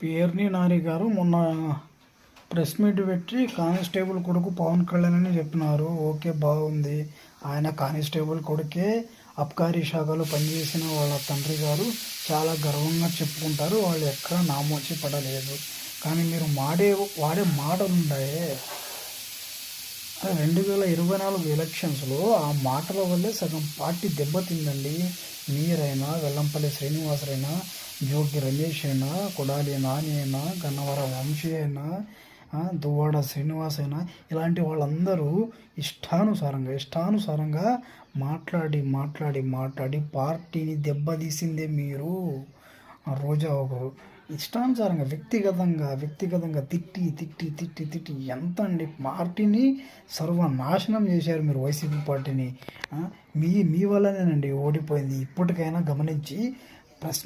పేర్ని నాని గారు మొన్న press meet పెట్టి కానిస్టేబుల్ కొడుకు పవన్ కళ్యాణ్ అని చెప్పినారు. ఓకే, బాగుంది. ఆయన కానిస్టేబుల్ కొడుకే అబ్కారీ శాఖలో పనిచేసిన వాళ్ళ తండ్రి గారు చాలా గర్వంగా చెప్పుకుంటారు. వాళ్ళు ఎక్కడ నామోచి పడలేదు. కానీ మీరు వాడే మాటలు ఉన్నాయే, 2024 ఎలక్షన్స్లో ఆ మాటల వల్లే సగం పార్టీ దెబ్బతిందండి. మీరైనా, వెల్లంపల్లి శ్రీనివాసరైనా, జోగి రమేష్ అయినా, కొడాలి నాని అయినా, గన్నవరం వంశీ అయినా, దువ్వాడ శ్రీనివాస్ అయినా, ఇలాంటి వాళ్ళందరూ ఇష్టానుసారంగా మాట్లాడి పార్టీని దెబ్బతీసిందే మీరు. రోజా ఒకరు ఇష్టానుసారంగా వ్యక్తిగతంగా తిట్టి ఎంత అండి పార్టీని సర్వనాశనం చేశారు మీరు. వైసీపీ పార్టీని మీ వల్లనేనండి ఓడిపోయింది. ఇప్పటికైనా గమనించి ప్రెస్